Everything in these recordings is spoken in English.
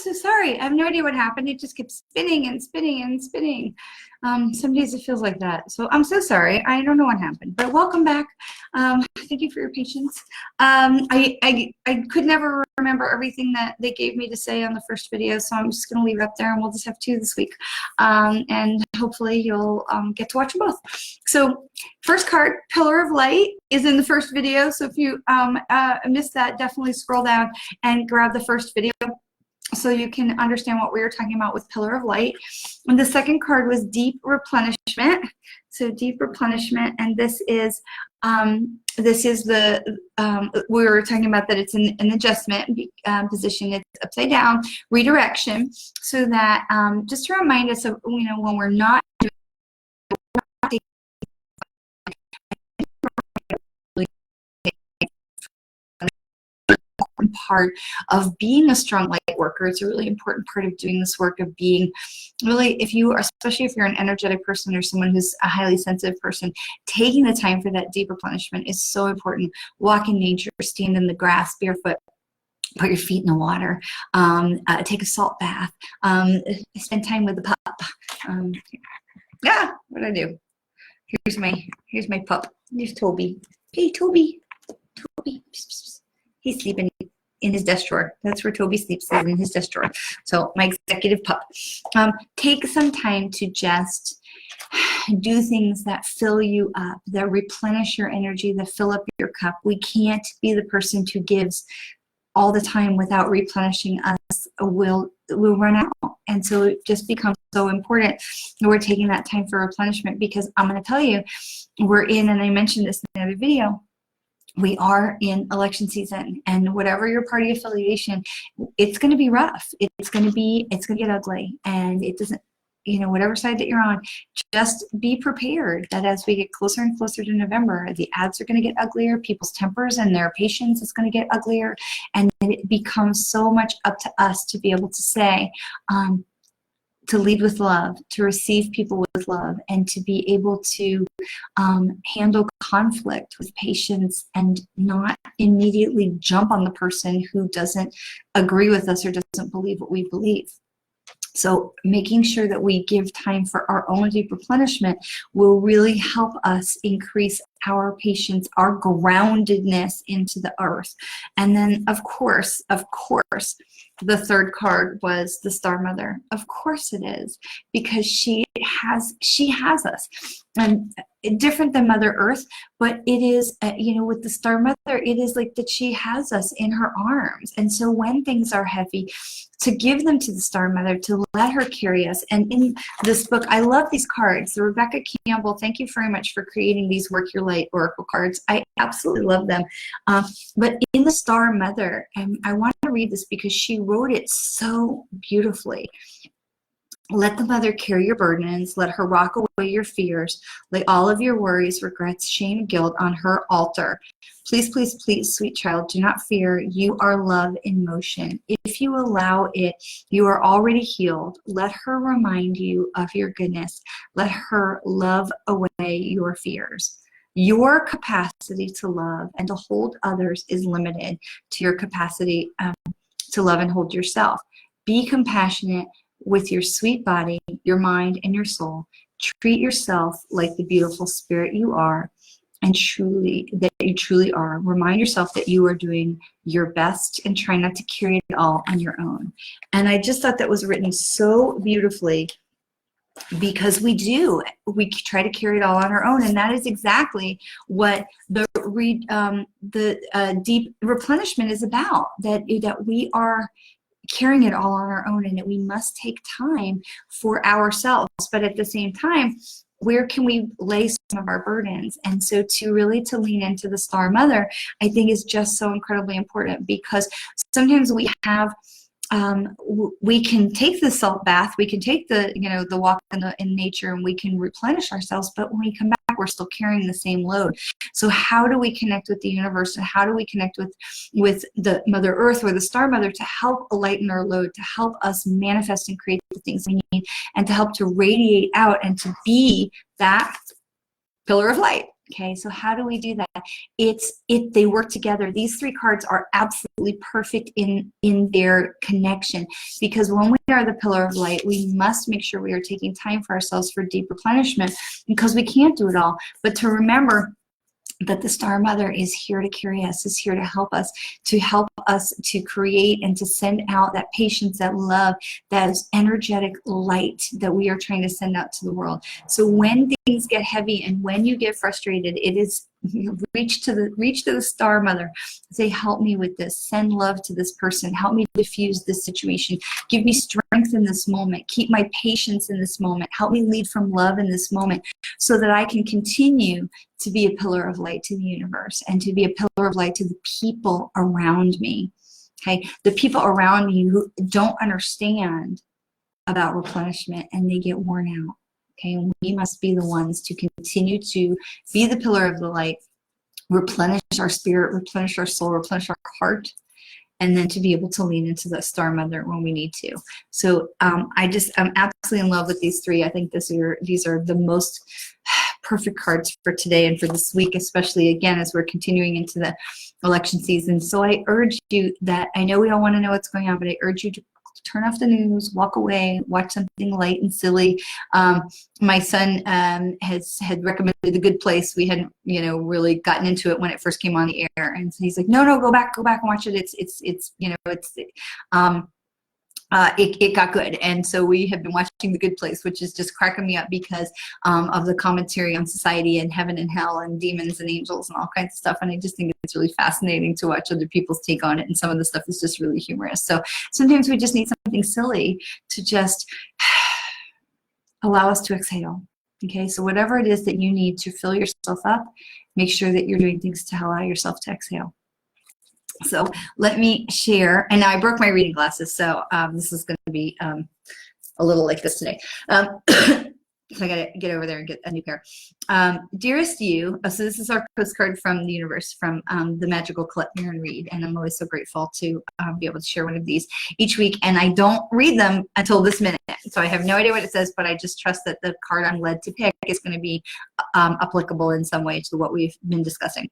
so sorry. I have no idea what happened. It just kept spinning and spinning and spinning. Some days it feels like that. So I'm so sorry. I don't know what happened, but welcome back. Thank you for your patience. I could never remember everything that they gave me to say on the first video, so I'm just going to leave it up there, and we'll just have 2 this week. And hopefully you'll get to watch them both. So first card, Pillar of Light, is in the first video. So if you missed that, definitely scroll down and grab the first video so you can understand what we were talking about with Pillar of Light. And the second card was Deep Replenishment. So Deep Replenishment, and this is the we were talking about that it's an adjustment position. It's upside down, redirection, so that just to remind us of, you know, when we're not doing part of being a strong light worker. It's a really important part of doing this work, of being really, if you are, especially if you're an energetic person or someone who's a highly sensitive person, taking the time for that deep replenishment is so important. Walk in nature, stand in the grass barefoot, put your feet in the water, take a salt bath, spend time with the pup. What did I do? Here's my pup. Here's Toby. Hey, Toby. Toby. He's sleeping in his desk drawer. That's where Toby sleeps, is in his desk drawer. So my executive pup. Take some time to just do things that fill you up, that replenish your energy, that fill up your cup. We can't be the person who gives all the time without replenishing us. We'll run out. And so it just becomes so important that we're taking that time for replenishment, because I'm going to tell you, we're in, and I mentioned this in another video, we are in election season, and whatever your party affiliation, it's going to be rough. It's going to get ugly, and it doesn't, you know, whatever side that you're on, just be prepared that as we get closer and closer to November, the ads are going to get uglier, people's tempers and their patience is going to get uglier, and it becomes so much up to us to be able to say, to lead with love, to receive people with love, and to be able to handle conflict with patience and not immediately jump on the person who doesn't agree with us or doesn't believe what we believe. So making sure that we give time for our own deep replenishment will really help us increase our patience, our groundedness into the earth. And then, of course, the third card was the Star Mother. Of course it is, because she has us. And different than Mother Earth, but it is, you know, with the Star Mother, it is like that she has us in her arms. And so when things are heavy, to give them to the Star Mother, to let her carry us. And in this book, I love these cards. So Rebecca Campbell, thank you very much for creating these Work Your Light Oracle cards. I absolutely love them. But in the Star Mother, and I want to read this because she wrote it so beautifully. Let the mother carry your burdens. Let her rock away your fears. Lay all of your worries, regrets, shame, guilt on her altar. Please, please, please, sweet child, do not fear. You are love in motion. If you allow it, you are already healed. Let her remind you of your goodness. Let her love away your fears. Your capacity to love and to hold others is limited to your capacity to love and hold yourself. Be compassionate with your sweet body, your mind, and your soul. Treat yourself like the beautiful spirit you are, and that you truly are. Remind yourself that you are doing your best, and try not to carry it all on your own. And I just thought that was written so beautifully, because we try to carry it all on our own, and that is exactly what the deep replenishment is about. That we are carrying it all on our own, and that we must take time for ourselves. But at the same time, where can we lay some of our burdens? And so to lean into the Star Mother, I think is just so incredibly important, because sometimes we have we can take the salt bath, we can take the walk in nature, and we can replenish ourselves, but when we come back, we're still carrying the same load. So how do we connect with the universe, and how do we connect with the Mother Earth or the Star Mother to help lighten our load, to help us manifest and create the things we need, and to help to radiate out and to be that pillar of light? Okay, so how do we do that? They work together. These three cards are absolutely perfect in their connection, because when we are the pillar of light, we must make sure we are taking time for ourselves for deep replenishment, because we can't do it all. But to remember that the Star Mother is here to carry us, is here to help us to create and to send out that patience, that love, that energetic light that we are trying to send out to the world. So when things get heavy and when you get frustrated, it is reach to the Star Mother. Say, help me with this. Send love to this person. Help me diffuse this situation. Give me strength in this moment. Keep my patience in this moment. Help me lead from love in this moment, so that I can continue to be a pillar of light to the universe and to be a pillar of light to the people around me. Okay, the people around me who don't understand about replenishment and they get worn out. Okay, and we must be the ones to continue to be the pillar of the light, replenish our spirit, replenish our soul, replenish our heart, and then to be able to lean into the Star Mother when we need to. So I'm absolutely in love with these three. I think these are the most perfect cards for today and for this week, especially, again, as we're continuing into the election season. So I urge you that, I know we all want to know what's going on, but I urge you to turn off the news, walk away, watch something light and silly. My son had recommended The Good Place. We hadn't, really gotten into it when it first came on the air, and so he's like, no, go back and watch it. It got good, and so we have been watching The Good Place, which is just cracking me up because of the commentary on society and heaven and hell and demons and angels and all kinds of stuff. And I just think it's really fascinating to watch other people's take on it, and some of the stuff is just really humorous. So sometimes we just need something silly to just allow us to exhale. Okay, so whatever it is that you need to fill yourself up, make sure that you're doing things to allow yourself to exhale. So let me share, and now I broke my reading glasses, so this is going to be a little like this today. So I got to get over there and get a new pair. Dearest you, so this is our postcard from the universe, from the magical Colette Mirren Reed, and I'm always so grateful to be able to share one of these each week, and I don't read them until this minute, so I have no idea what it says, but I just trust that the card I'm led to pick is going to be applicable in some way to what we've been discussing.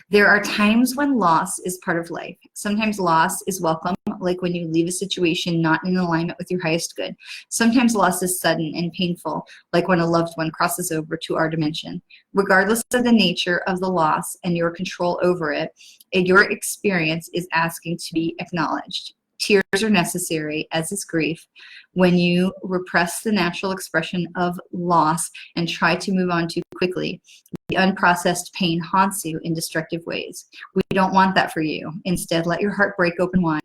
There are times when loss is part of life. Sometimes loss is welcome, like when you leave a situation not in alignment with your highest good. Sometimes loss is sudden and painful, like when a loved one crosses over to our dimension. Regardless of the nature of the loss and your control over it, your experience is asking to be acknowledged. Tears are necessary, as is grief, when you repress the natural expression of loss and try to move on too quickly. The unprocessed pain haunts you in destructive ways. We don't want that for you. Instead, let your heart break open wide,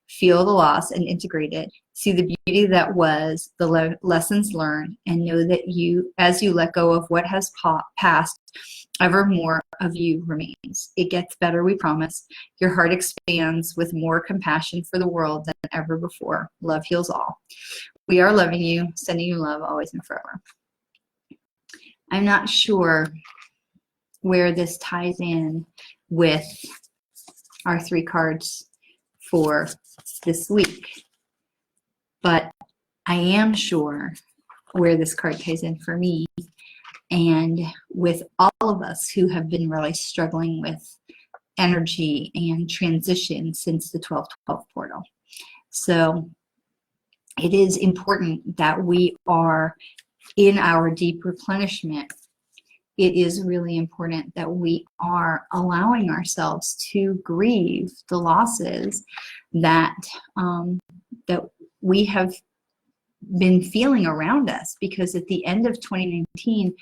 feel the loss and integrate it. See the beauty that was, the lessons learned, and know that as you let go of what has passed, ever more of you remains. It gets better, we promise. Your heart expands with more compassion for the world than ever before. Love heals all. We are loving you, sending you love always and forever. I'm not sure where this ties in with our three cards for this week, but I am sure where this card ties in for me and with all of us who have been really struggling with energy and transition since the 12/12 portal. So it is important that we are in our deep replenishment. It is really important that we are allowing ourselves to grieve the losses that that we have been feeling around us, because at the end of 2019,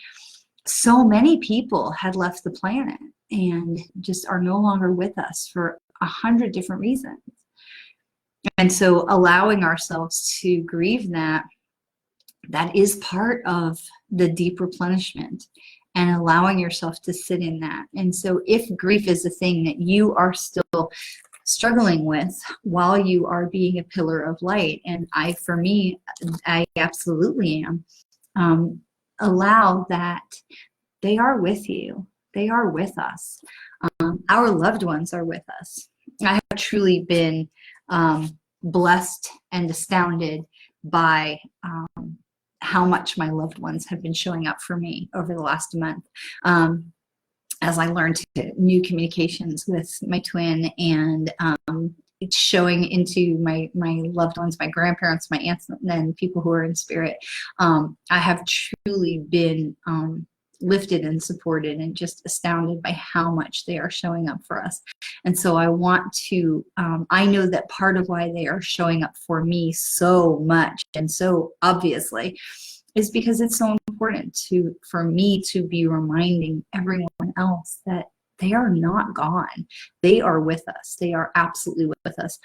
so many people had left the planet and just are no longer with us for 100 different reasons. And so allowing ourselves to grieve that is part of the deep replenishment, and allowing yourself to sit in that. And so if grief is a thing that you are still struggling with while you are being a pillar of light, and for me, I absolutely am, allow that. They are with you. They are with us. Our loved ones are with us. I have truly been blessed and astounded by how much my loved ones have been showing up for me over the last month. As I learned new communications with my twin, and it's showing into my loved ones, my grandparents, my aunts, and people who are in spirit. I have truly been lifted and supported and just astounded by how much they are showing up for us. And so I want to, I know that part of why they are showing up for me so much and so obviously is because it's so important for me to be reminding everyone else that they are not gone. They are with us. They are absolutely with us.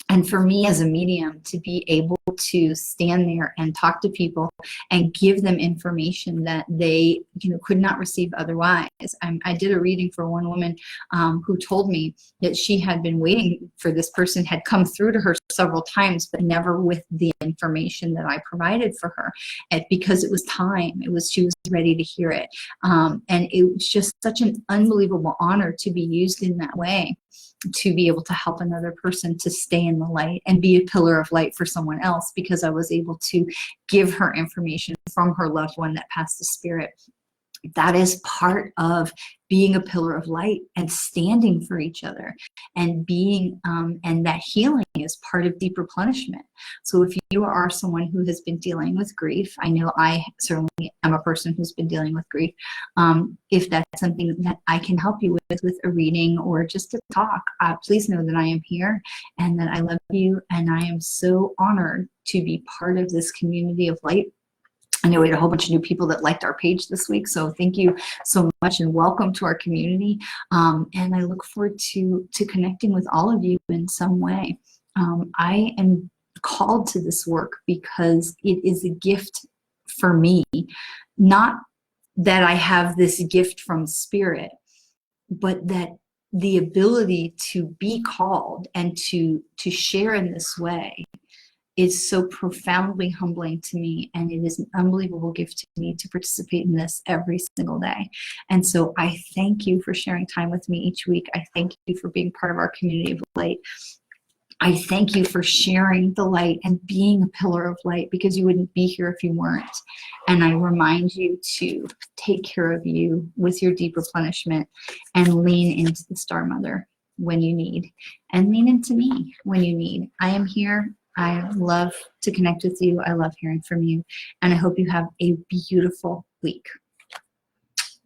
And for me as a medium to be able to stand there and talk to people and give them information that they could not receive otherwise. I did a reading for one woman who told me that she had been waiting for this person, had come through to her several times, but never with the information that I provided for her, and because it was time. She was ready to hear it. And it was just such an unbelievable honor to be used in that way, to be able to help another person to stay in the light and be a pillar of light for someone else, because I was able to give her information from her loved one that passed to spirit. That is part of being a pillar of light and standing for each other, and being and that healing is part of deep replenishment. So if you are someone who has been dealing with grief, I know I certainly am a person who's been dealing with grief. If that's something that I can help you with a reading or just a talk, please know that I am here and that I love you, and I am so honored to be part of this community of light. I know we had a whole bunch of new people that liked our page this week, so thank you so much and welcome to our community. And I look forward to connecting with all of you in some way. I am called to this work because it is a gift for me, not that I have this gift from spirit, but that the ability to be called and to share in this way is so profoundly humbling to me, and it is an unbelievable gift to me to participate in this every single day. And so I thank you for sharing time with me each week. I thank you for being part of our community of light. I thank you for sharing the light and being a pillar of light, because you wouldn't be here if you weren't. And I remind you to take care of you with your deep replenishment and lean into the Star Mother when you need, and lean into me when you need. I am here. I love to connect with you. I love hearing from you. And I hope you have a beautiful week.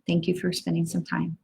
Thank you for spending some time.